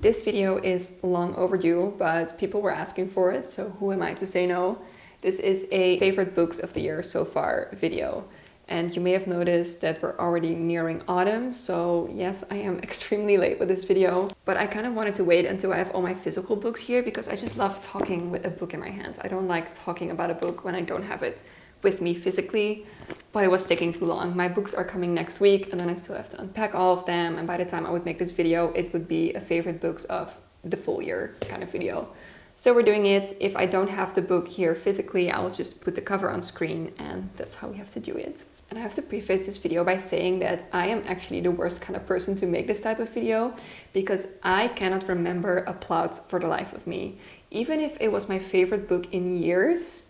This video is long overdue, but people were asking for it, so who am I to say no? This is a favorite books of the year so far video. And you may have noticed that we're already nearing autumn, so yes, I am extremely late with this video. But I kind of wanted to wait until I have all my physical books here because I just love talking with a book in my hands. I don't like talking about a book when I don't have it with me physically, but it was taking too long. My books are coming next week and then I still have to unpack all of them, and by the time I would make this video, it would be a favorite books of the full year kind of video. So we're doing it. If I don't have the book here physically, I will just put the cover on screen, and that's how we have to do it. And I have to preface this video by saying that I am actually the worst kind of person to make this type of video because I cannot remember a plot for the life of me. Even if it was my favorite book in years,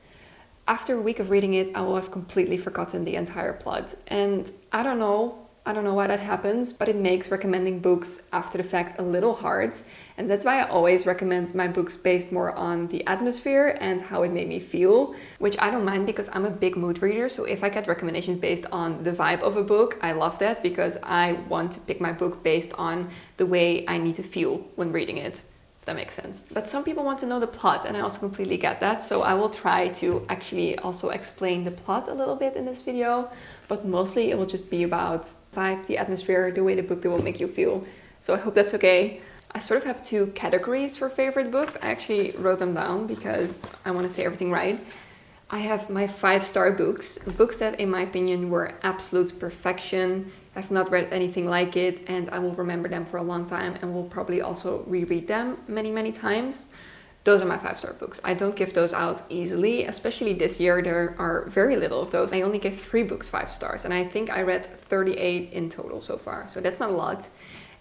after a week of reading it, I will have completely forgotten the entire plot. And I don't know why that happens, but it makes recommending books after the fact a little hard. And that's why I always recommend my books based more on the atmosphere and how it made me feel, which I don't mind because I'm a big mood reader. So if I get recommendations based on the vibe of a book, I love that because I want to pick my book based on the way I need to feel when reading it. That makes sense. But some people want to know the plot, and I also completely get that. So I will try to actually also explain the plot a little bit in this video, but mostly it will just be about vibe, the atmosphere, the way the book will make you feel. So I hope that's okay. I sort of have two categories for favorite books. I actually wrote them down because I want to say everything right. I have my 5-star books that in my opinion were absolute perfection. I've not read anything like it, and I will remember them for a long time and will probably also reread them many times. Those are my 5-star books. I don't give those out easily, especially this year. There are very little of those. I only gave 3 books 5 stars, and I think I read 38 in total so far, so that's not a lot.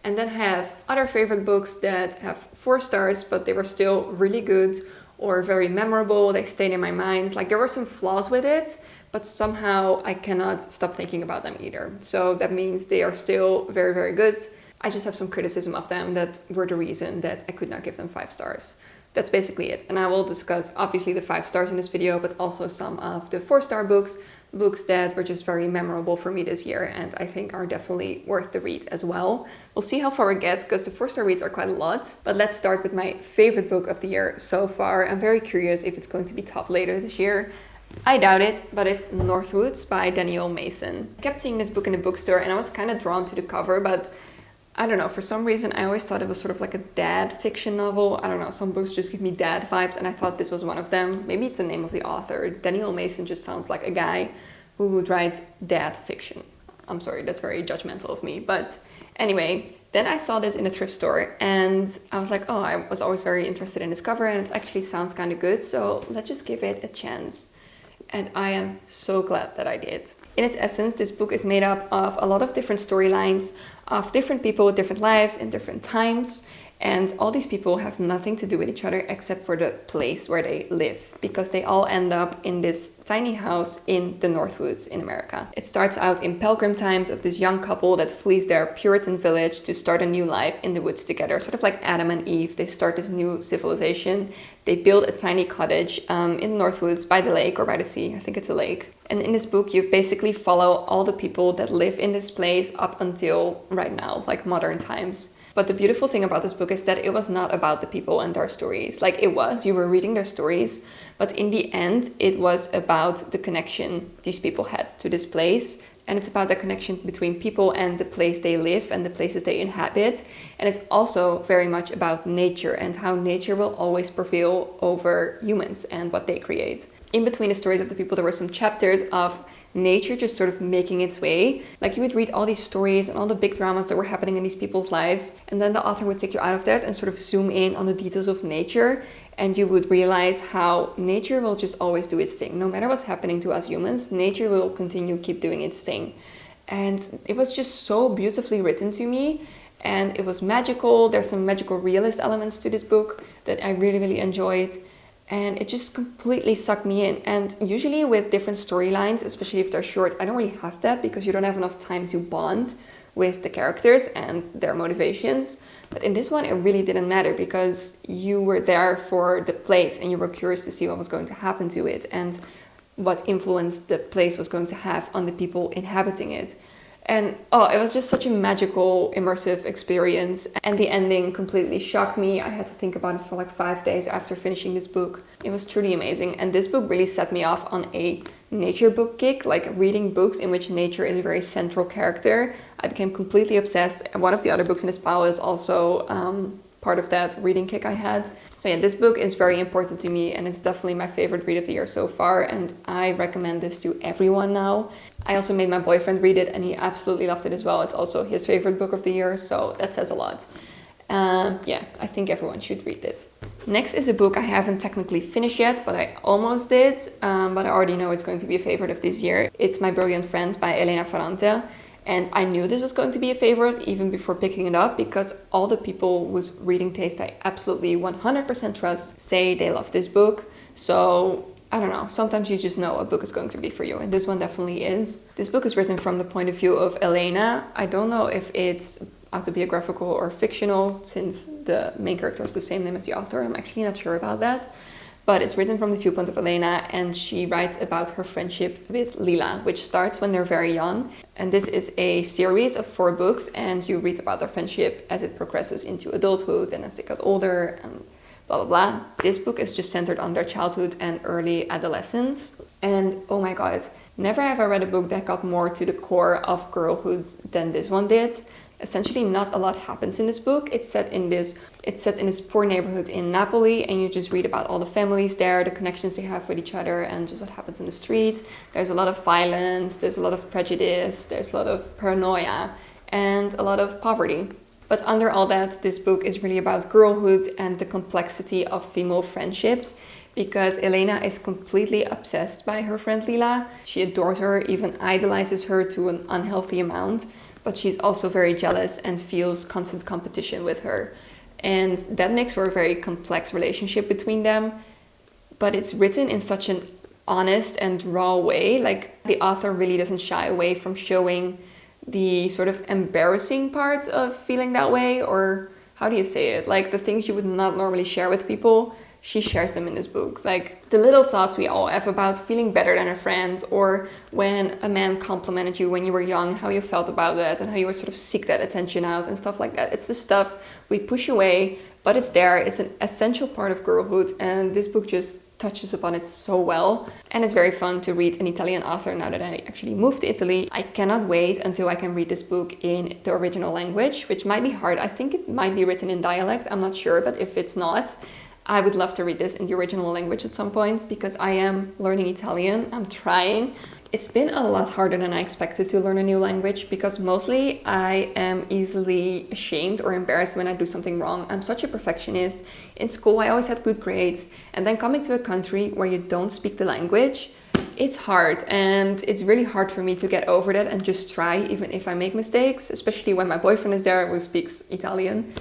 And then I have other favorite books that have 4 stars, but they were still really good or very memorable. They stayed in my mind. Like, there were some flaws with it, but somehow I cannot stop thinking about them either. So that means they are still very good. I just have some criticism of them that were the reason that I could not give them 5 stars. That's basically it. And I will discuss obviously the 5 stars in this video, but also some of the 4-star books that were just very memorable for me this year and I think are definitely worth the read as well. We'll see how far we get because the 4-star reads are quite a lot. But let's start with my favorite book of the year so far. I'm very curious if it's going to be top later this year. I doubt it, but it's Northwoods by Danielle Mason. I kept seeing this book in the bookstore and I was kind of drawn to the cover, but I don't know, for some reason I always thought it was sort of like a dad fiction novel. I don't know, some books just give me dad vibes and I thought this was one of them. Maybe it's the name of the author. Danielle Mason just sounds like a guy who would write dad fiction. I'm sorry, that's very judgmental of me, but anyway. Then I saw this in a thrift store and I was like, oh, I was always very interested in this cover and it actually sounds kind of good, so let's just give it a chance. And I am so glad that I did. In its essence, this book is made up of a lot of different storylines of different people with different lives in different times. And all these people have nothing to do with each other except for the place where they live, because they all end up in this tiny house in the Northwoods in America. It starts out in pilgrim times of this young couple that flees their Puritan village to start a new life in the woods together, sort of like Adam and Eve. They start this new civilization. They build a tiny cottage in the Northwoods by the lake or by the sea. I think it's a lake. And in this book, you basically follow all the people that live in this place up until right now, like modern times. But the beautiful thing about this book is that it was not about the people and their stories. Like, it was, you were reading their stories, but in the end, it was about the connection these people had to this place. And it's about the connection between people and the place they live and the places they inhabit. And it's also very much about nature and how nature will always prevail over humans and what they create. In between the stories of the people, there were some chapters of nature just sort of making its way. Like, you would read all these stories and all the big dramas that were happening in these people's lives, and then the author would take you out of that and sort of zoom in on the details of nature, and you would realize how nature will just always do its thing. No matter what's happening to us humans, nature will continue keep doing its thing. And it was just so beautifully written to me, and it was magical. There's some magical realist elements to this book that I really enjoyed. And it just completely sucked me in. And usually with different storylines, especially if they're short, I don't really have that because you don't have enough time to bond with the characters and their motivations. But in this one, it really didn't matter because you were there for the place and you were curious to see what was going to happen to it and what influence the place was going to have on the people inhabiting it. And oh, it was just such a magical, immersive experience. And the ending completely shocked me. I had to think about it for like 5 days after finishing this book. It was truly amazing. And this book really set me off on a nature book kick, like reading books in which nature is a very central character. I became completely obsessed. And one of the other books in this pile is also part of that reading kick I had. So yeah, this book is very important to me and it's definitely my favorite read of the year so far, and I recommend this to everyone now. I also made my boyfriend read it and he absolutely loved it as well. It's also his favorite book of the year, so that says a lot. Yeah, I think everyone should read this. Next is a book I haven't technically finished yet, but I almost did, but I already know it's going to be a favorite of this year. It's My Brilliant Friend by Elena Ferrante. And I knew this was going to be a favorite even before picking it up, because all the people whose reading taste I absolutely 100% trust say they love this book. So I don't know, sometimes you just know a book is going to be for you, and this one definitely is. This book is written from the point of view of Elena. I don't know if it's autobiographical or fictional, since the main character is the same name as the author. I'm actually not sure about that. But it's written from the viewpoint of Elena, and she writes about her friendship with Lila, which starts when they're very young. And this is a series of 4 books, and you read about their friendship as it progresses into adulthood and as they got older and blah, blah, blah. This book is just centered on their childhood and early adolescence. And oh my God, never have I read a book that got more to the core of girlhood than this one did. Essentially, not a lot happens in this book. It's set in this poor neighborhood in Napoli, and you just read about all the families there, the connections they have with each other, and just what happens in the streets. There's a lot of violence, there's a lot of prejudice, there's a lot of paranoia, and a lot of poverty. But under all that, this book is really about girlhood and the complexity of female friendships, because Elena is completely obsessed by her friend Lila. She adores her, even idolizes her to an unhealthy amount. But she's also very jealous and feels constant competition with her. And that makes for a very complex relationship between them. But it's written in such an honest and raw way. Like, the author really doesn't shy away from showing the sort of embarrassing parts of feeling that way, or how do you say it? Like, the things you would not normally share with people, she shares them in this book. Like, the little thoughts we all have about feeling better than a friend, or when a man complimented you when you were young, how you felt about that, and how you would sort of seek that attention out and stuff like that. It's the stuff we push away, but it's there. It's an essential part of girlhood, and this book just touches upon it so well. And it's very fun to read an Italian author now that I actually moved to Italy. I cannot wait until I can read this book in the original language, which might be hard. I think it might be written in dialect, I'm not sure, but if it's not, I would love to read this in the original language at some point, because I am learning Italian. I'm trying. It's been a lot harder than I expected to learn a new language, because mostly I am easily ashamed or embarrassed when I do something wrong. I'm such a perfectionist. In school, I always had good grades. And then coming to a country where you don't speak the language, it's hard. And it's really hard for me to get over that and just try, even if I make mistakes, especially when my boyfriend is there who speaks Italian.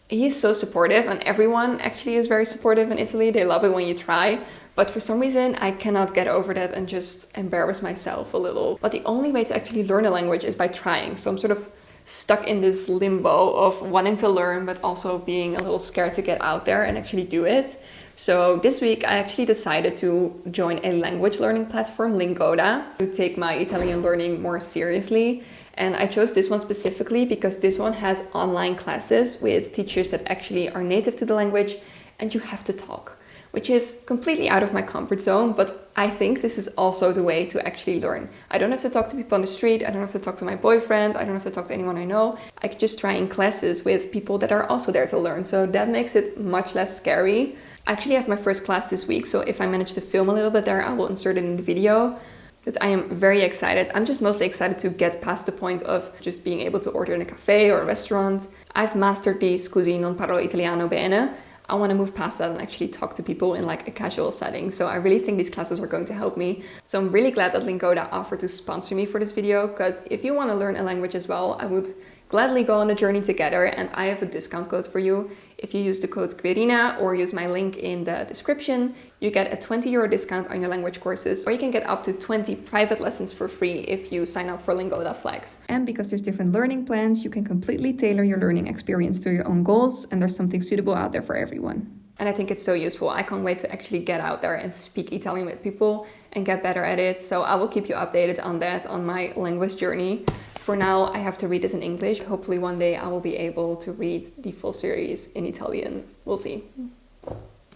He's so supportive, and everyone actually is very supportive in Italy. They love it when you try. But for some reason, I cannot get over that and just embarrass myself a little. But the only way to actually learn a language is by trying. So I'm sort of stuck in this limbo of wanting to learn, but also being a little scared to get out there and actually do it. So this week, I actually decided to join a language learning platform, Lingoda, to take my Italian learning more seriously. And I chose this one specifically because this one has online classes with teachers that actually are native to the language, and you have to talk, which is completely out of my comfort zone, but I think this is also the way to actually learn. I don't have to talk to people on the street, I don't have to talk to my boyfriend, I don't have to talk to anyone I know. I could just try in classes with people that are also there to learn, so that makes it much less scary. I actually have my first class this week, so if I manage to film a little bit there, I will insert it in the video. But I am very excited. I'm just mostly excited to get past the point of just being able to order in a cafe or a restaurant. I've mastered the scusi non parlo italiano bene. I want to move past that and actually talk to people in like a casual setting. So I really think these classes are going to help me. So I'm really glad that Lingoda offered to sponsor me for this video, because if you want to learn a language as well, I would gladly go on a journey together, and I have a discount code for you. If you use the code Querina or use my link in the description, you get a 20 euro discount on your language courses, or you can get up to 20 private lessons for free if you sign up for Lingoda Flex. And because there's different learning plans, you can completely tailor your learning experience to your own goals, and there's something suitable out there for everyone. And I think it's so useful. I can't wait to actually get out there and speak Italian with people and get better at it. So I will keep you updated on that, on my language journey. For now, I have to read this in English. Hopefully one day I will be able to read the full series in Italian. We'll see.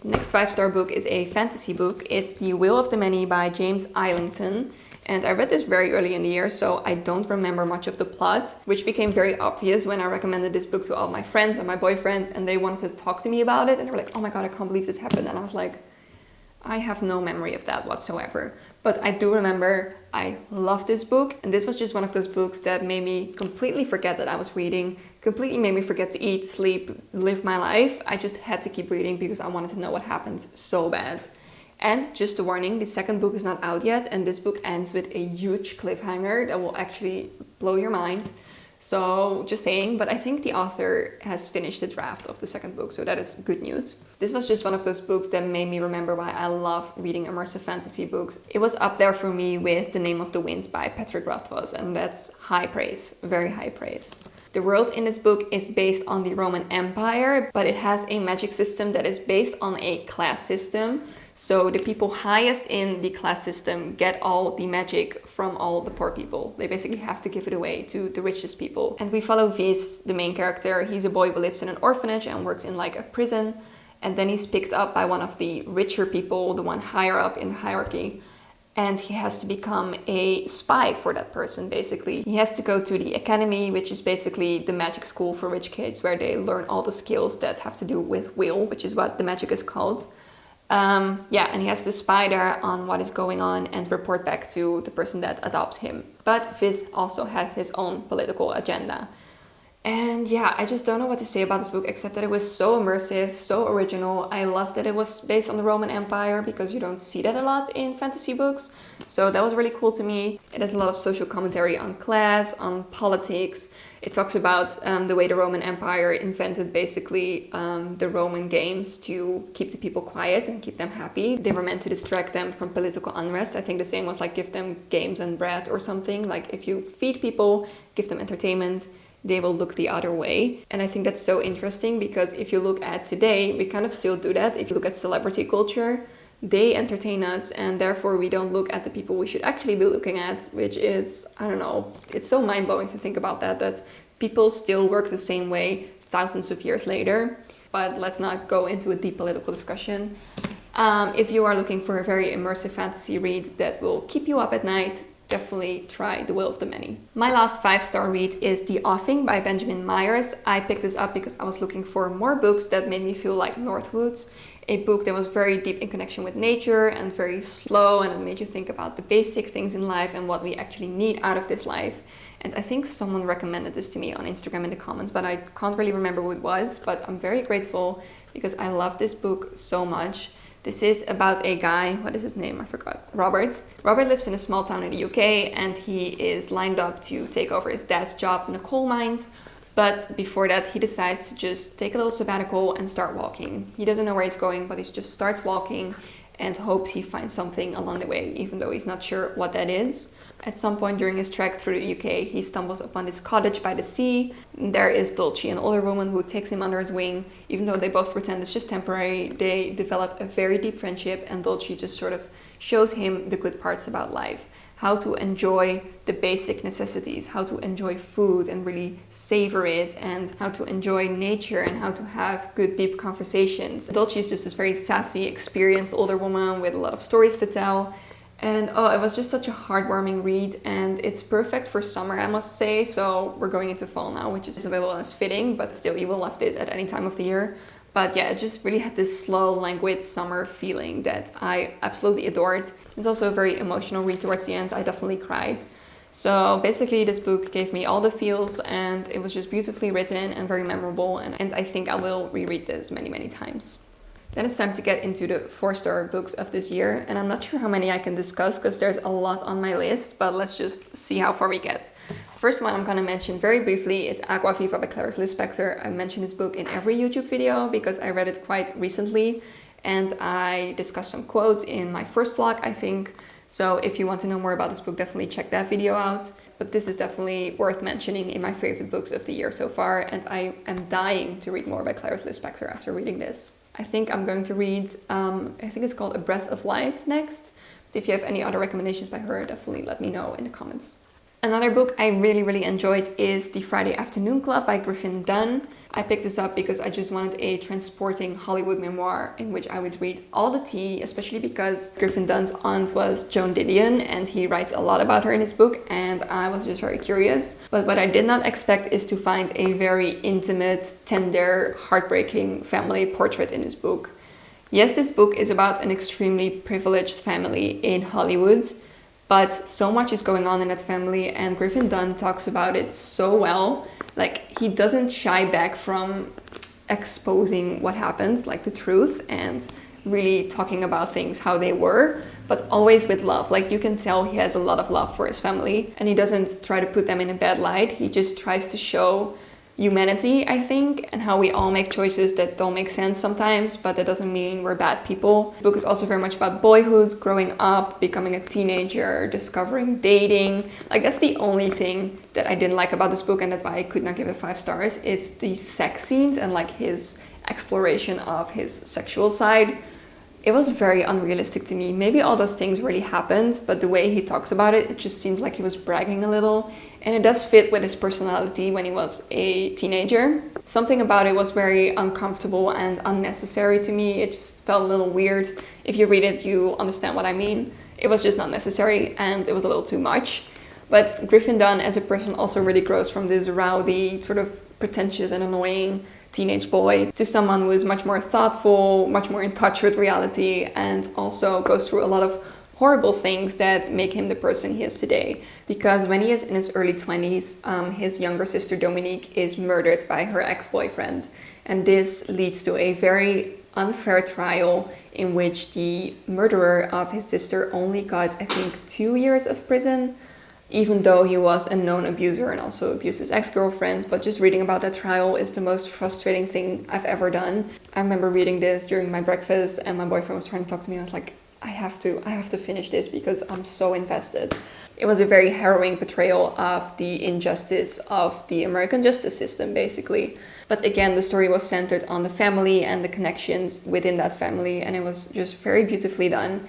Next 5-star book is a fantasy book. It's The Will of the Many by James Islington. And I read this very early in the year, so I don't remember much of the plot, which became very obvious when I recommended this book to all my friends and my boyfriend, and they wanted to talk to me about it. And they were like, oh my God, I can't believe this happened. And I was like, I have no memory of that whatsoever. But I do remember I loved this book. And this was just one of those books that made me completely forget that I was reading, completely made me forget to eat, sleep, live my life. I just had to keep reading because I wanted to know what happened so bad. And just a warning, the second book is not out yet, and this book ends with a huge cliffhanger that will actually blow your mind. So just saying, but I think the author has finished the draft of the second book, so that is good news. This was just one of those books that made me remember why I love reading immersive fantasy books. It was up there for me with The Name of the Winds by Patrick Rothfuss, and that's high praise, very high praise. The world in this book is based on the Roman Empire, but it has a magic system that is based on a class system. So the people highest in the class system get all the magic from all the poor people. They basically have to give it away to the richest people. And we follow Viz, the main character. He's a boy who lives in an orphanage and works in like a prison. And then he's picked up by one of the richer people, the one higher up in the hierarchy. And he has to become a spy for that person, basically. He has to go to the academy, which is basically the magic school for rich kids, where they learn all the skills that have to do with will, which is what the magic is called. And he has to spy there on what is going on and report back to the person that adopts him. But Viz also has his own political agenda. And yeah, I just don't know what to say about this book except that it was so immersive, so original. I love that it was based on the Roman Empire because you don't see that a lot in fantasy books. So that was really cool to me. It has a lot of social commentary on class, on politics. It talks about the way the Roman Empire invented basically the Roman games to keep the people quiet and keep them happy. They were meant to distract them from political unrest. I think the same was like give them games and bread or something. Like if you feed people, give them entertainment, they will look the other way. And I think that's so interesting because if you look at today, we kind of still do that. If you look at celebrity culture, they entertain us and therefore we don't look at the people we should actually be looking at, which is, I don't know, it's so mind-blowing to think about that people still work the same way thousands of years later. But let's not go into a deep political discussion. If you are looking for a very immersive fantasy read that will keep you up at night, definitely try The Will of the Many. My last 5-star read is The Offing by Benjamin Myers. I picked this up because I was looking for more books that made me feel like Northwoods. A book that was very deep in connection with nature and very slow, and it made you think about the basic things in life and what we actually need out of this life. And I think someone recommended this to me on Instagram in the comments, but I can't really remember who it was, but I'm very grateful because I love this book so much. This is about a guy, what is his name? I forgot. Robert. Robert lives in a small town in the UK and he is lined up to take over his dad's job in the coal mines. But before that, he decides to just take a little sabbatical and start walking. He doesn't know where he's going, but he just starts walking and hopes he finds something along the way, even though he's not sure what that is. At some point during his trek through the UK, he stumbles upon this cottage by the sea. There is Dulce, an older woman who takes him under his wing. Even though they both pretend it's just temporary, they develop a very deep friendship, and Dulce just sort of shows him the good parts about life. How to enjoy the basic necessities, how to enjoy food and really savor it, and how to enjoy nature and how to have good deep conversations. Dulce is just this very sassy, experienced older woman with a lot of stories to tell. And it was just such a heartwarming read, and it's perfect for summer, I must say. So we're going into fall now, which is available as fitting, but still you will love this at any time of the year. But yeah, it just really had this slow, languid summer feeling that I absolutely adored. It's also a very emotional read towards the end. I definitely cried. So basically this book gave me all the feels, and it was just beautifully written and very memorable. And I think I will reread this many, many times. Then it's time to get into the 4-star books of this year. And I'm not sure how many I can discuss because there's a lot on my list, but let's just see how far we get. First one I'm going to mention very briefly is Agua, Viva by Clarice Lispector. I mention this book in every YouTube video because I read it quite recently and I discussed some quotes in my first vlog, I think. So if you want to know more about this book, definitely check that video out. But this is definitely worth mentioning in my favorite books of the year so far, and I am dying to read more by Clarice Lispector after reading this. I think I'm going to read, I think it's called A Breath of Life next. If you have any other recommendations by her, definitely let me know in the comments. Another book I really enjoyed is The Friday Afternoon Club by Griffin Dunn. I picked this up because I just wanted a transporting Hollywood memoir in which I would read all the tea, especially because Griffin Dunn's aunt was Joan Didion and he writes a lot about her in his book, and I was just very curious. But what I did not expect is to find a very intimate, tender, heartbreaking family portrait in this book. Yes, this book is about an extremely privileged family in Hollywood, but so much is going on in that family, and Griffin Dunn talks about it so well. Like, he doesn't shy back from exposing what happened, like the truth, and really talking about things how they were, but always with love. Like, you can tell he has a lot of love for his family, and he doesn't try to put them in a bad light. He just tries to show humanity, I think, and how we all make choices that don't make sense sometimes, but that doesn't mean we're bad people. The book is also very much about boyhood, growing up, becoming a teenager, discovering dating. Like, that's the only thing that I didn't like about this book, and that's why I could not give it 5 stars. It's the sex scenes and like his exploration of his sexual side. It was very unrealistic to me. Maybe all those things really happened, but the way he talks about it, it just seems like he was bragging a little. And it does fit with his personality when he was a teenager. Something about it was very uncomfortable and unnecessary to me. It just felt a little weird. If you read it, you understand what I mean. It was just not necessary and it was a little too much. But Griffin Dunn as a person also really grows from this rowdy, sort of pretentious and annoying teenage boy to someone who is much more thoughtful, much more in touch with reality, and also goes through a lot of horrible things that make him the person he is today. Because when he is in his early 20s, his younger sister Dominique is murdered by her ex-boyfriend. And this leads to a very unfair trial in which the murderer of his sister only got, I think, 2 years of prison, even though he was a known abuser and also abused his ex-girlfriend. But just reading about that trial is the most frustrating thing I've ever done. I remember reading this during my breakfast and my boyfriend was trying to talk to me and I was like, I have to finish this because I'm so invested. It was a very harrowing portrayal of the injustice of the American justice system, basically. But again, the story was centered on the family and the connections within that family, and it was just very beautifully done.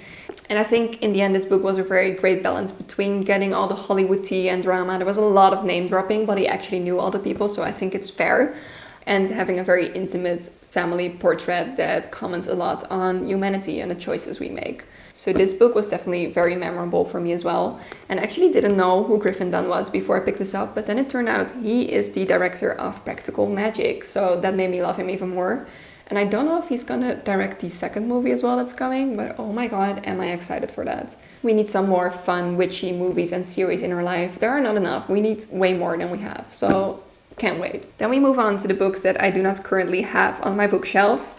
And I think in the end, this book was a very great balance between getting all the Hollywood tea and drama. There was a lot of name dropping, but he actually knew all the people, so I think it's fair. And having a very intimate family portrait that comments a lot on humanity and the choices we make. So this book was definitely very memorable for me as well. And I actually didn't know who Griffin Dunn was before I picked this up, but then it turned out he is the director of Practical Magic. So that made me love him even more. And I don't know if he's gonna direct the second movie as well that's coming, but oh my god, am I excited for that. We need some more fun, witchy movies and series in our life. There are not enough. We need way more than we have. So can't wait. Then we move on to the books that I do not currently have on my bookshelf.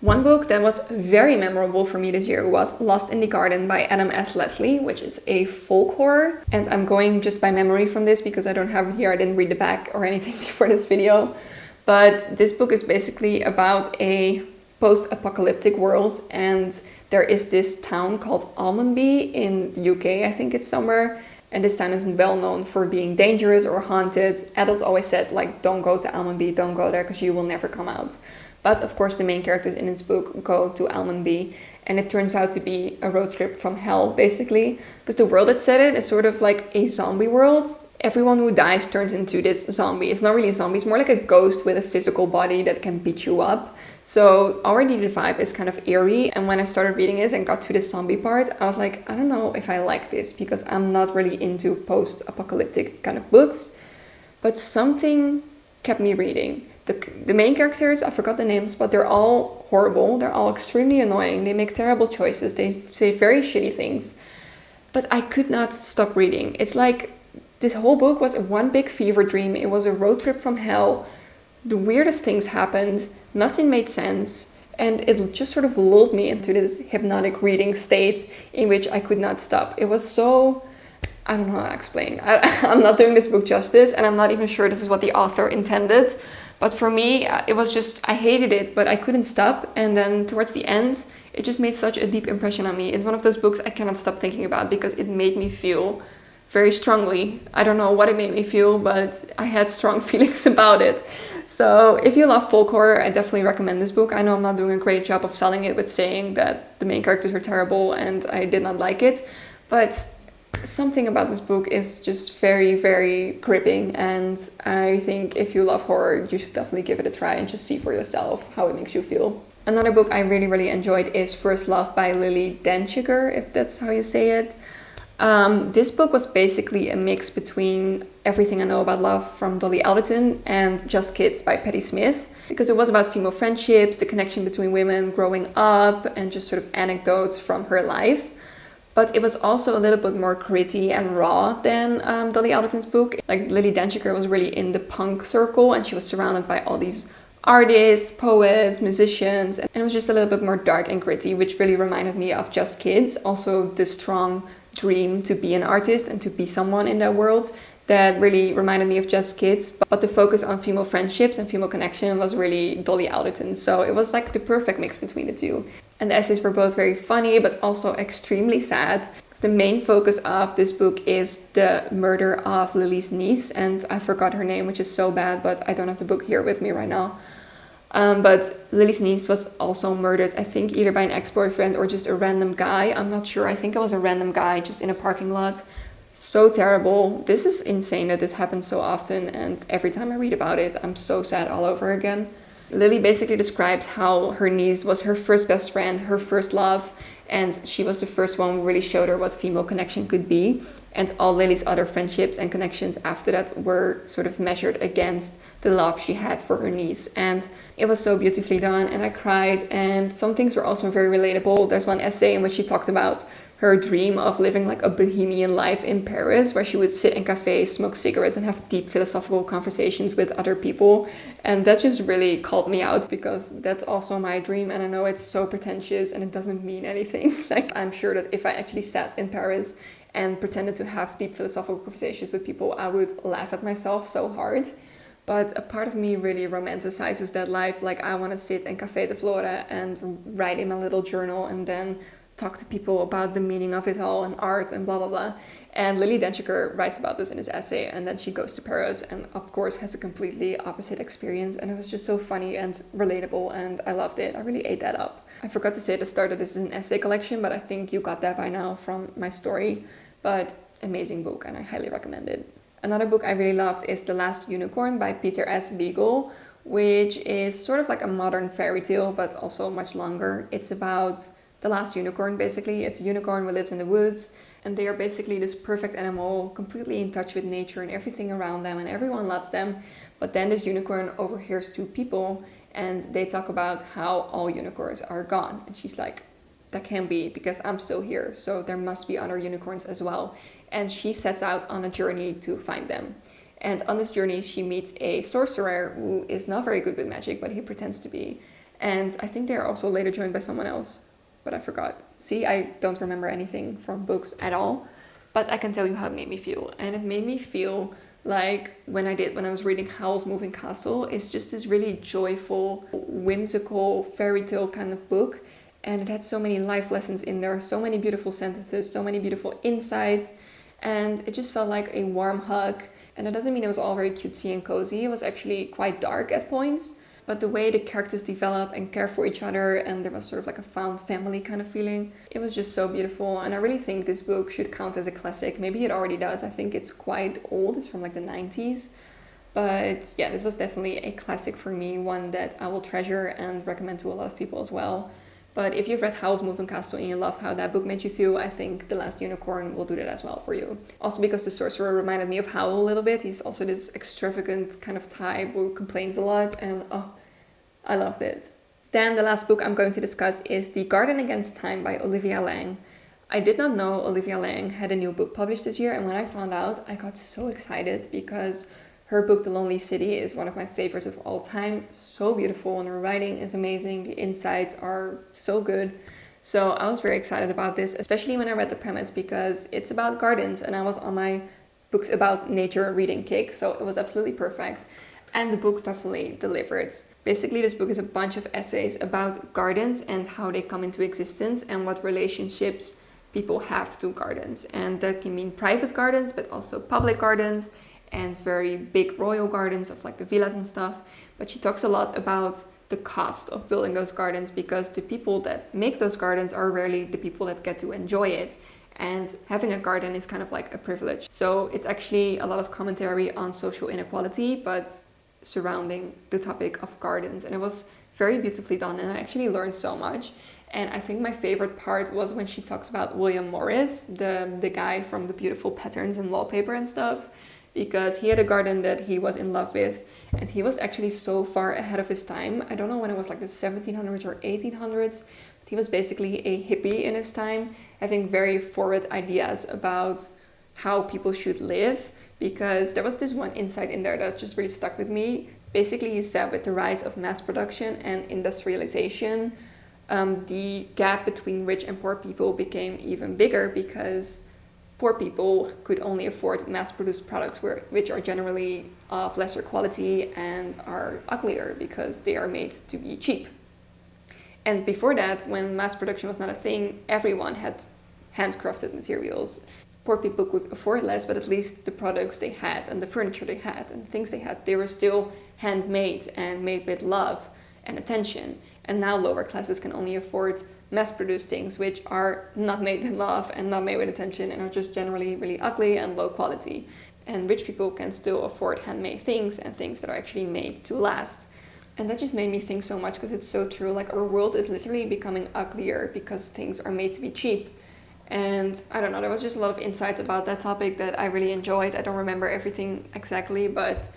One book that was very memorable for me this year was Lost in the Garden by Adam S. Leslie, which is a folk horror. And I'm going just by memory from this because I don't have it here. I didn't read the back or anything before this video. But this book is basically about a post-apocalyptic world, and there is this town called Almondby in the UK, I think it's somewhere. And this town isn't well known for being dangerous or haunted. Adults always said, like, don't go to Almondby, don't go there because you will never come out. But of course the main characters in this book go to Almondby, and it turns out to be a road trip from hell, basically. Because the world it's set in is sort of like a zombie world. Everyone who dies turns into this zombie. It's not really a zombie, it's more like a ghost with a physical body that can beat you up. So already the vibe is kind of eerie, and when I started reading this and got to the zombie part, I was like, I don't know if I like this, because I'm not really into post-apocalyptic kind of books. But something kept me reading. The main characters, I forgot the names, but they're all horrible. They're all extremely annoying. They make terrible choices. They say very shitty things. But I could not stop reading. It's like this whole book was one big fever dream. It was a road trip from hell. The weirdest things happened. Nothing made sense. And it just sort of lulled me into this hypnotic reading state in which I could not stop. It was so... I don't know how to explain. I'm not doing this book justice, and I'm not even sure this is what the author intended. But for me, it was just, I hated it, but I couldn't stop. And then towards the end, it just made such a deep impression on me. It's one of those books I cannot stop thinking about because it made me feel very strongly. I don't know what it made me feel, but I had strong feelings about it. So if you love folk horror, I definitely recommend this book. I know I'm not doing a great job of selling it with saying that the main characters were terrible and I did not like it, but something about this book is just very, very gripping, and I think if you love horror, you should definitely give it a try and just see for yourself how it makes you feel. Another book I really, really enjoyed is First Love by Lily Denchiger, if that's how you say it. This book was basically a mix between Everything I Know About Love from Dolly Alderton and Just Kids by Patti Smith, because it was about female friendships, the connection between women growing up, and just sort of anecdotes from her life. But it was also a little bit more gritty and raw than Dolly Alderton's book. Like, Lily Denchiger was really in the punk circle, and she was surrounded by all these artists, poets, musicians, and it was just a little bit more dark and gritty, which really reminded me of Just Kids. Also, this strong dream to be an artist and to be someone in that world that really reminded me of Just Kids. But the focus on female friendships and female connection was really Dolly Alderton. So it was like the perfect mix between the two. And the essays were both very funny, but also extremely sad. The main focus of this book is the murder of Lily's niece, and I forgot her name, which is so bad, but I don't have the book here with me right now. But Lily's niece was also murdered, I think either by an ex-boyfriend or just a random guy. I'm not sure. I think it was a random guy just in a parking lot. So terrible. This is insane that this happens so often, and every time I read about it, I'm so sad all over again. Lily basically describes how her niece was her first best friend, her first love, and she was the first one who really showed her what female connection could be. And all Lily's other friendships and connections after that were sort of measured against the love she had for her niece. And it was so beautifully done, and I cried, and some things were also very relatable. There's one essay in which she talked about her dream of living like a bohemian life in Paris, where she would sit in cafes, smoke cigarettes, and have deep philosophical conversations with other people. And that just really called me out, because that's also my dream, and I know it's so pretentious and it doesn't mean anything. Like, I'm sure that if I actually sat in Paris and pretended to have deep philosophical conversations with people, I would laugh at myself so hard. But a part of me really romanticizes that life. Like, I want to sit in Café de Flora and write in my little journal and then talk to people about the meaning of it all and art and blah, blah, blah. And Lily Denchiger writes about this in his essay, and then she goes to Paris and of course has a completely opposite experience, and it was just so funny and relatable, and I loved it. I really ate that up. I forgot to say at the start that this is an essay collection, but I think you got that by now from my story. But amazing book, and I highly recommend it. Another book I really loved is The Last Unicorn by Peter S. Beagle, which is sort of like a modern fairy tale, but also much longer. It's about the last unicorn, basically. It's a unicorn who lives in the woods, and they are basically this perfect animal, completely in touch with nature and everything around them, and everyone loves them. But then this unicorn overhears two people, and they talk about how all unicorns are gone. And she's like, that can't be, because I'm still here, so there must be other unicorns as well. And she sets out on a journey to find them. And on this journey, she meets a sorcerer who is not very good with magic, but he pretends to be. And I think they're also later joined by someone else, but I forgot. See, I don't remember anything from books at all, but I can tell you how it made me feel. And it made me feel like when I was reading Howl's Moving Castle. It's just this really joyful, whimsical fairy tale kind of book. And it had so many life lessons in there, so many beautiful sentences, so many beautiful insights. And it just felt like a warm hug. And that doesn't mean it was all very cutesy and cozy. It was actually quite dark at points. But the way the characters develop and care for each other, and there was sort of like a found family kind of feeling, it was just so beautiful. And I really think this book should count as a classic. Maybe it already does. I think it's quite old. It's from like the 90s. But yeah, this was definitely a classic for me, one that I will treasure and recommend to a lot of people as well. But if you've read Howl's Moving Castle and you loved how that book made you feel, I think The Last Unicorn will do that as well for you. Also because the sorcerer reminded me of Howl a little bit. He's also this extravagant kind of type who complains a lot, and oh, I loved it. Then the last book I'm going to discuss is The Garden Against Time by Olivia Lang. I did not know Olivia Lang had a new book published this year, and when I found out, I got so excited because her book, The Lonely City, is one of my favorites of all time. So beautiful, and her writing is amazing. The insights are so good. So I was very excited about this, especially when I read the premise, because it's about gardens, and I was on my books about nature reading kick, so it was absolutely perfect. And the book definitely delivered. Basically, this book is a bunch of essays about gardens and how they come into existence and what relationships people have to gardens. And that can mean private gardens, but also public gardens, and very big royal gardens of like the villas and stuff. but she talks a lot about the cost of building those gardens, because the people that make those gardens are rarely the people that get to enjoy it. And having a garden is kind of like a privilege. So it's actually a lot of commentary on social inequality, but surrounding the topic of gardens. And it was very beautifully done, and I actually learned so much. And I think my favorite part was when she talks about William Morris, the guy from the beautiful patterns and wallpaper and stuff, because he had a garden that he was in love with, and he was actually so far ahead of his time. I don't know when it was, like the 1700s or 1800s, but he was basically a hippie in his time, having very forward ideas about how people should live, because there was this one insight in there that just really stuck with me. Basically, he said with the rise of mass production and industrialization, the gap between rich and poor people became even bigger, because poor people could only afford mass-produced products which are generally of lesser quality and are uglier because they are made to be cheap. And before that, when mass production was not a thing, everyone had handcrafted materials. Poor people could afford less, but at least the products they had and the furniture they had and the things they had, they were still handmade and made with love and attention. And now lower classes can only afford mass-produced things which are not made with love and not made with attention and are just generally really ugly and low quality. And rich people can still afford handmade things and things that are actually made to last. And that just made me think so much, because it's so true. Like, our world is literally becoming uglier because things are made to be cheap. And I don't know, there was just a lot of insights about that topic that I really enjoyed. I don't remember everything exactly, but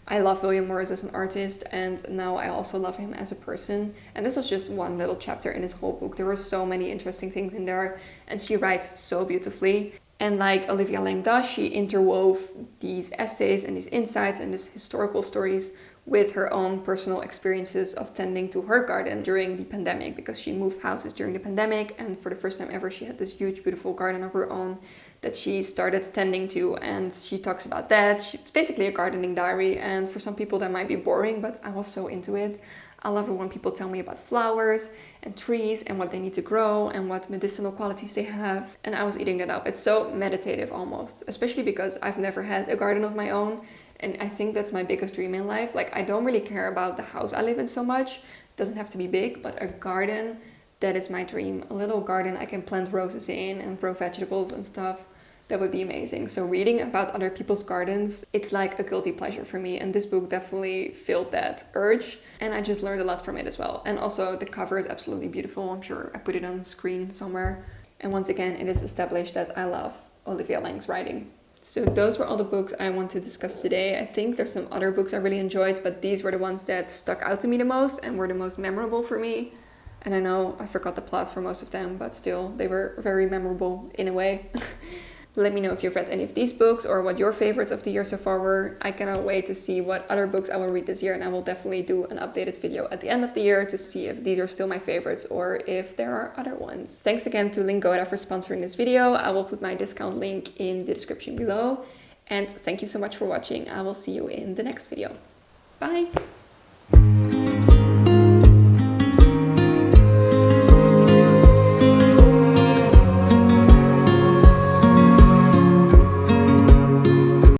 I love William Morris as an artist, and now I also love him as a person. And this was just one little chapter in his whole book. There were so many interesting things in there, and she writes so beautifully. And like Olivia Lang does, she interwove these essays and these insights and these historical stories with her own personal experiences of tending to her garden during the pandemic, because she moved houses during the pandemic, and for the first time ever she had this huge beautiful garden of her own that she started tending to, and she talks about that. It's basically a gardening diary, and for some people that might be boring, but I was so into it. I love it when people tell me about flowers and trees and what they need to grow and what medicinal qualities they have, and I was eating that up. It's so meditative almost, especially because I've never had a garden of my own, and I think that's my biggest dream in life. Like, I don't really care about the house I live in so much. It doesn't have to be big, but a garden, that is my dream. A little garden I can plant roses in and grow vegetables and stuff. That would be amazing. So reading about other people's gardens, it's like a guilty pleasure for me, and this book definitely filled that urge, and I just learned a lot from it as well. And also the cover is absolutely beautiful. I'm sure I put it on screen somewhere. And once again, it is established that I love Olivia Lang's writing. So those were all the books I want to discuss today. I think there's some other books I really enjoyed, but these were the ones that stuck out to me the most and were the most memorable for me. And I know I forgot the plot for most of them, but still, they were very memorable in a way. Let me know if you've read any of these books or what your favorites of the year so far were. I cannot wait to see what other books I will read this year, and I will definitely do an updated video at the end of the year to see if these are still my favorites or if there are other ones. Thanks again to Lingoda for sponsoring this video. I will put my discount link in the description below. And thank you so much for watching. I will see you in the next video. Bye!